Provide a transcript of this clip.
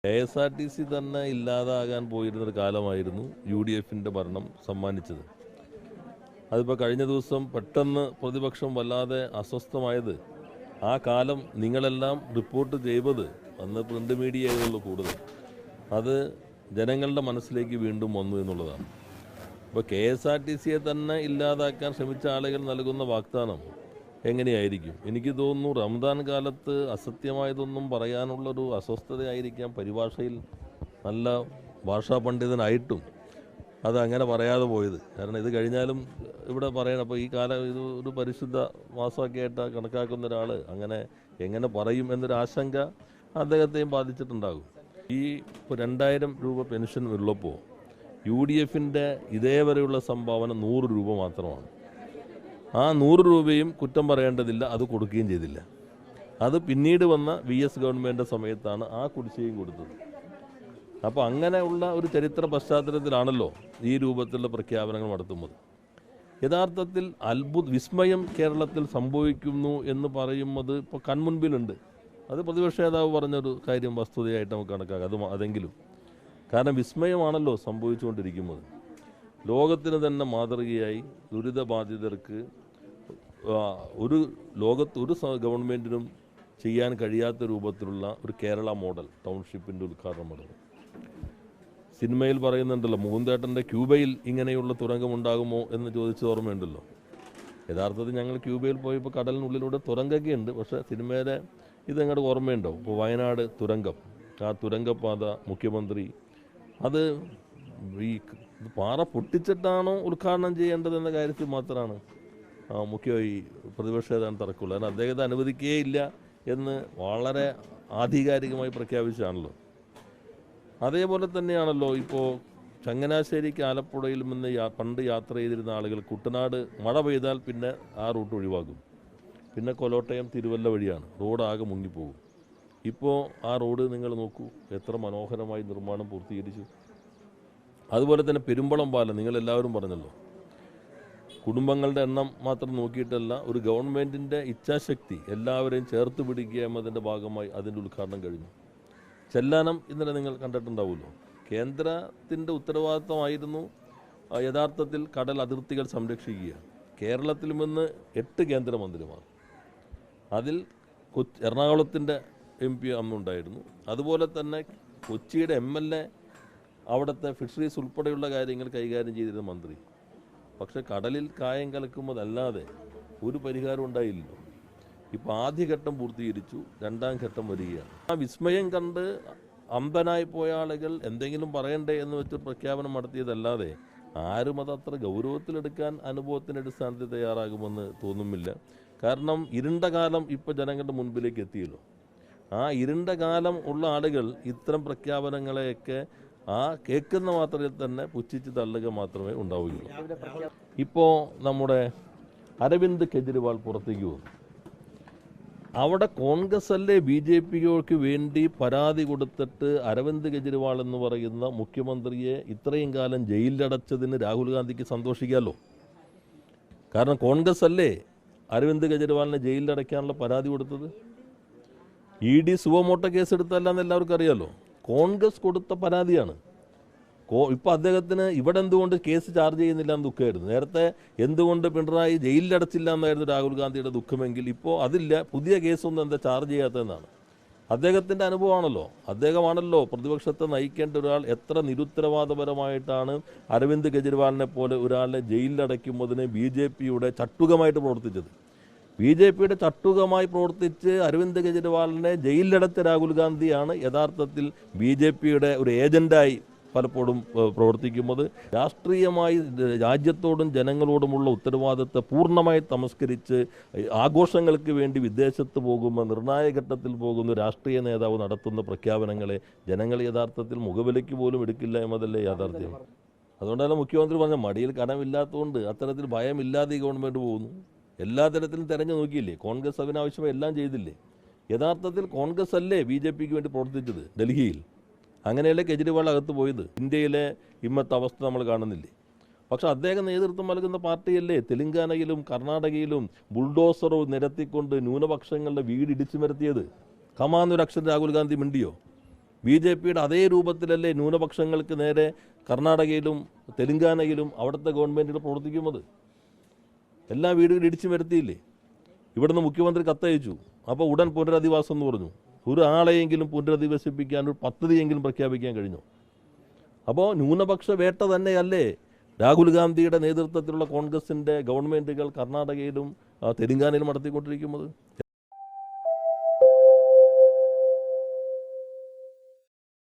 KSRTC തന്നെ ഇല്ലാതാകാൻ പോയിരുന്നൊരു കാലമായിരുന്നു UDFിൻ്റെ ഭരണം സമ്മാനിച്ചത്. അതിപ്പോൾ കഴിഞ്ഞ ദിവസം പെട്ടെന്ന് പ്രതിപക്ഷം വല്ലാതെ അസ്വസ്ഥമായത് ആ കാലം നിങ്ങളെല്ലാം റിപ്പോർട്ട് ചെയ്തത് അന്ന് പ്രിൻ്റ് മീഡിയ ആയതുള്ളൂ കൂടുതൽ അത് ജനങ്ങളുടെ മനസ്സിലേക്ക് വീണ്ടും വന്നു എന്നുള്ളതാണ്. ഇപ്പോൾ KSRTCയെ തന്നെ ഇല്ലാതാക്കാൻ ശ്രമിച്ച ആളുകൾ നൽകുന്ന വാഗ്ദാനം എങ്ങനെയായിരിക്കും? എനിക്ക് തോന്നുന്നു റംദാൻ കാലത്ത് അസത്യമായതൊന്നും പറയാനുള്ളൊരു അസ്വസ്ഥതയായിരിക്കാം. പരിഭാഷയിൽ നല്ല ഭാഷാ പണ്ഡിതനായിട്ടും അത് അങ്ങനെ പറയാതെ പോയത്. കാരണം ഇത് കഴിഞ്ഞാലും ഇവിടെ പറയണം. അപ്പോൾ ഈ കാലം ഇത് ഒരു പരിശുദ്ധ മാസമൊക്കെ ആയിട്ട് കണക്കാക്കുന്ന ഒരാൾ അങ്ങനെ എങ്ങനെ പറയും എന്നൊരു ആശങ്ക അദ്ദേഹത്തെയും ബാധിച്ചിട്ടുണ്ടാകും. ഈ 2000 രൂപ പെൻഷൻ ഉള്ളപ്പോൾ UDFിൻ്റെ ഇതേവരെയുള്ള സംഭാവന 100 രൂപ മാത്രമാണ്. ആ 100 രൂപയും കുറ്റം പറയേണ്ടതില്ല, അത് കൊടുക്കുകയും ചെയ്തില്ല. അത് പിന്നീട് വന്ന VS ഗവൺമെൻറ്റിൻ്റെ സമയത്താണ് ആ കുടിശ്ശികയും കൊടുത്തത്. അപ്പോൾ അങ്ങനെയുള്ള ഒരു ചരിത്ര പശ്ചാത്തലത്തിലാണല്ലോ ഈ രൂപത്തിലുള്ള പ്രഖ്യാപനങ്ങൾ നടത്തുന്നത്. യഥാർത്ഥത്തിൽ വിസ്മയം കേരളത്തിൽ സംഭവിക്കുന്നു എന്ന് പറയുന്നത് ഇപ്പോൾ കൺമുൻപിലുണ്ട്. അത് പ്രതിപക്ഷ നേതാവ് പറഞ്ഞൊരു കാര്യം വസ്തുതയായിട്ട് നമുക്ക് കണക്കാക്കാം. അതെങ്കിലും കാരണം വിസ്മയമാണല്ലോ സംഭവിച്ചുകൊണ്ടിരിക്കുന്നത്. ലോകത്തിന് തന്നെ മാതൃകയായി ദുരിതബാധിതർക്ക് ലോകത്ത് ഒരു ഗവൺമെൻറ്റിനും ചെയ്യാൻ കഴിയാത്ത രൂപത്തിലുള്ള ഒരു കേരള മോഡൽ ടൗൺഷിപ്പിൻ്റെ ഉദ്ഘാടനം നടന്നു. സിനിമയിൽ പറയുന്നുണ്ടല്ലോ, മോഹൻദേട്ടൻ്റെ ക്യൂബയിൽ ഇങ്ങനെയുള്ള തുരങ്കമുണ്ടാകുമോ എന്ന് ചോദിച്ച ഓർമ്മയുണ്ടല്ലോ. യഥാർത്ഥത്തിൽ ഞങ്ങൾ ക്യൂബയിൽ പോയപ്പോൾ കടലിനുള്ളിലൂടെ തുരങ്കമൊക്കെ ഉണ്ട്. പക്ഷേ സിനിമയിലെ ഇതങ്ങോട്ട് ഓർമ്മയുണ്ടാവും. ഇപ്പോൾ വയനാട് തുരങ്കം, ആ തുരങ്കപാത മുഖ്യമന്ത്രി അത് ഈ പാറ പൊട്ടിച്ചിട്ടാണോ ഉദ്ഘാടനം ചെയ്യേണ്ടതെന്ന കാര്യത്തിൽ മാത്രമാണ് മുഖ്യമായി പ്രതിപക്ഷ നേതാവിന് തർക്കമുള്ളത്. കാരണം അദ്ദേഹത്തെ അനുവദിക്കുകയില്ല എന്ന് വളരെ ആധികാരികമായി പ്രഖ്യാപിച്ചാണല്ലോ. അതേപോലെ തന്നെയാണല്ലോ ഇപ്പോൾ ചങ്ങനാശ്ശേരിക്ക് ആലപ്പുഴയിൽ നിന്ന് പണ്ട് യാത്ര ചെയ്തിരുന്ന ആളുകൾ കുട്ടനാട് മഴ പെയ്താൽ പിന്നെ ആ റൂട്ട് ഒഴിവാക്കും. പിന്നെ കോട്ടയം തിരുവല്ല വഴിയാണ്, റോഡാകെ മുങ്ങിപ്പോകും. ഇപ്പോൾ ആ റോഡ് നിങ്ങൾ നോക്കൂ, എത്ര മനോഹരമായി നിർമ്മാണം പൂർത്തീകരിച്ചു. അതുപോലെ തന്നെ പെരുമ്പളം പാലം നിങ്ങളെല്ലാവരും പറഞ്ഞല്ലോ. കുടുംബങ്ങളുടെ എണ്ണം മാത്രം നോക്കിയിട്ടല്ല, ഒരു ഗവൺമെൻറ്റിൻ്റെ ഇച്ഛാശക്തി എല്ലാവരെയും ചേർത്ത് പിടിക്കുക എന്നതിൻ്റെ ഭാഗമായി അതിൻ്റെ ഉദ്ഘാടനം കഴിഞ്ഞു. ചെല്ലാനം ഇന്നലെ നിങ്ങൾ കണ്ടിട്ടുണ്ടാവുമല്ലോ. കേന്ദ്രത്തിൻ്റെ ഉത്തരവാദിത്തമായിരുന്നു യഥാർത്ഥത്തിൽ കടൽ അതിർത്തികൾ സംരക്ഷിക്കുക. കേരളത്തിൽ നിന്ന് 8 കേന്ദ്രമന്ത്രിമാർ, അതിൽ എറണാകുളത്തിൻ്റെ MP അന്നുണ്ടായിരുന്നു. അതുപോലെ തന്നെ കൊച്ചിയുടെ MLA, അവിടുത്തെ ഫിഷറീസ് ഉൾപ്പെടെയുള്ള കാര്യങ്ങൾ കൈകാര്യം ചെയ്തിരുന്ന മന്ത്രി. പക്ഷെ കടലിൽ കായം കലക്കുമ്പോഴല്ലാതെ ഒരു പരിഹാരം ഉണ്ടായില്ലല്ലോ. ഇപ്പോൾ ആദ്യഘട്ടം പൂർത്തീകരിച്ചു, 2ാം ഘട്ടം വരികയാണ്. ആ വിസ്മയം കണ്ട് അമ്പനായി പോയ ആളുകൾ എന്തെങ്കിലും പറയണ്ടേ എന്ന് വെച്ച് പ്രഖ്യാപനം നടത്തിയതല്ലാതെ ആരും അതത്ര ഗൗരവത്തിലെടുക്കാൻ അനുഭവത്തിൻ്റെ അടിസ്ഥാനത്തിൽ തയ്യാറാകുമെന്ന് തോന്നുന്നില്ല. കാരണം ഇരുണ്ട കാലം ഇപ്പോൾ ജനങ്ങളുടെ മുൻപിലേക്ക് എത്തിയല്ലോ. ആ ഇരുണ്ട കാലം ഉള്ള ആളുകൾ ഇത്തരം പ്രഖ്യാപനങ്ങളെയൊക്കെ കേൾക്കുന്ന മാത്രയിൽ തന്നെ പുച്ഛിച്ച് തള്ളുക മാത്രമേ ഉണ്ടാവുകയുള്ളൂ. ഇപ്പോൾ നമ്മുടെ അരവിന്ദ് കെജ്രിവാൾ പുറത്തേക്ക് വന്നു. അവിടെ കോൺഗ്രസ് അല്ലേ BJPക്ക് വേണ്ടി പരാതി കൊടുത്തിട്ട് അരവിന്ദ് കെജ്രിവാൾ എന്ന് പറയുന്ന മുഖ്യമന്ത്രിയെ ഇത്രയും കാലം ജയിലിലടച്ചതിന് രാഹുൽ ഗാന്ധിക്ക് സന്തോഷിക്കാമല്ലോ. കാരണം കോൺഗ്രസ് അല്ലേ അരവിന്ദ് കെജ്രിവാളിനെ ജയിലിലടയ്ക്കാനുള്ള പരാതി കൊടുത്തത്. ED സുവമോട്ടോ കേസ് എടുത്തല്ലെന്ന് എല്ലാവർക്കും അറിയാമല്ലോ. കോൺഗ്രസ് കൊടുത്ത പരാതിയാണ്. ഇപ്പോൾ അദ്ദേഹത്തിന് ഇവിടെ എന്തുകൊണ്ട് കേസ് ചാർജ് ചെയ്യുന്നില്ല എന്ന് ദുഃഖമായിരുന്നു. നേരത്തെ എന്തുകൊണ്ട് പിണറായി ജയിലിലടച്ചില്ല എന്നായിരുന്നു രാഹുൽ ഗാന്ധിയുടെ ദുഃഖമെങ്കിൽ ഇപ്പോൾ അതില്ല. പുതിയ കേസൊന്നും എന്താ ചാർജ് ചെയ്യാത്തതെന്നാണ് അദ്ദേഹത്തിൻ്റെ അനുഭവമാണല്ലോ. അദ്ദേഹമാണല്ലോ പ്രതിപക്ഷത്തെ നയിക്കേണ്ട ഒരാൾ. എത്ര നിരുത്തരവാദപരമായിട്ടാണ് അരവിന്ദ് കെജ്രിവാളിനെ പോലെ ഒരാളെ ജയിലിലടയ്ക്കുമ്പോൾ BJPയുടെ ചട്ടുകമായിട്ട് പ്രവർത്തിച്ചത്. BJPയുടെ ചട്ടുകമായി പ്രവർത്തിച്ച് അരവിന്ദ് കെജ്രിവാളിനെ ജയിലിലടച്ച രാഹുൽ ഗാന്ധിയാണ് യഥാർത്ഥത്തിൽ BJPയുടെ ഒരു ഏജൻ്റായി പലപ്പോഴും പ്രവർത്തിക്കുന്നത്. രാഷ്ട്രീയമായി രാജ്യത്തോടും ജനങ്ങളോടുമുള്ള ഉത്തരവാദിത്തത്തെ പൂർണ്ണമായി തമസ്കരിച്ച് ആഘോഷങ്ങൾക്ക് വേണ്ടി വിദേശത്ത് പോകുമ്പോൾ നിർണായക ഘട്ടത്തിൽ പോകുന്ന രാഷ്ട്രീയ നേതാവ് നടത്തുന്ന പ്രഖ്യാപനങ്ങളെ ജനങ്ങൾ യഥാർത്ഥത്തിൽ മുഖവിലയ്ക്ക് പോലും എടുക്കില്ല എന്നതല്ലേ യാഥാർത്ഥ്യം. അതുകൊണ്ടല്ല മുഖ്യമന്ത്രി പറഞ്ഞ മടിയിൽ കടമില്ലാത്തതുകൊണ്ട് അത്തരത്തിൽ ഭയമില്ലാതെ ഈ ഗവൺമെൻറ് പോകുന്നു. എല്ലാ തരത്തിലും തെരഞ്ഞു നോക്കിയില്ലേ, കോൺഗ്രസ് അതിനാവശ്യമായി എല്ലാം ചെയ്തില്ലേ. യഥാർത്ഥത്തിൽ കോൺഗ്രസ് അല്ലേ BJPക്ക് വേണ്ടി പ്രവർത്തിച്ചത് ഡൽഹിയിൽ. അങ്ങനെയല്ലേ കെജ്രിവാൾ അകത്ത് പോയത്. ഇന്ത്യയിലെ ഇന്നത്തെ അവസ്ഥ നമ്മൾ കാണുന്നില്ലേ. പക്ഷെ അദ്ദേഹം നേതൃത്വം നൽകുന്ന പാർട്ടിയല്ലേ തെലങ്കാനയിലും കർണാടകയിലും ബുൾഡോസറോ നിരത്തിക്കൊണ്ട് ന്യൂനപക്ഷങ്ങളുടെ വീട് ഇടിച്ചു നിരത്തിയത്. കമാന്നൊരക്ഷരം രാഹുൽ ഗാന്ധി മിണ്ടിയോ? BJPയുടെ അതേ രൂപത്തിലല്ലേ ന്യൂനപക്ഷങ്ങൾക്ക് നേരെ കർണാടകയിലും തെലുങ്കാനയിലും അവിടുത്തെ ഗവൺമെൻറ്റുകൾ പ്രവർത്തിക്കുന്നത്? എല്ലാ വീടുകളും ഇടിച്ചു വരുത്തിയില്ലേ? ഇവിടുന്ന് മുഖ്യമന്ത്രി കത്തയച്ചു. അപ്പോൾ ഉടൻ പുനരധിവാസം എന്ന് പറഞ്ഞു. ഒരു ആളെയെങ്കിലും പുനരധിവസിപ്പിക്കാൻ ഒരു പദ്ധതിയെങ്കിലും പ്രഖ്യാപിക്കാൻ കഴിഞ്ഞു. അപ്പോൾ ന്യൂനപക്ഷ വേട്ട തന്നെയല്ലേ രാഹുൽ ഗാന്ധിയുടെ നേതൃത്വത്തിലുള്ള കോൺഗ്രസിൻ്റെ ഗവൺമെൻറ്റുകൾ കർണാടകയിലും തെലുങ്കാനയിലും നടത്തിക്കൊണ്ടിരിക്കുന്നത്?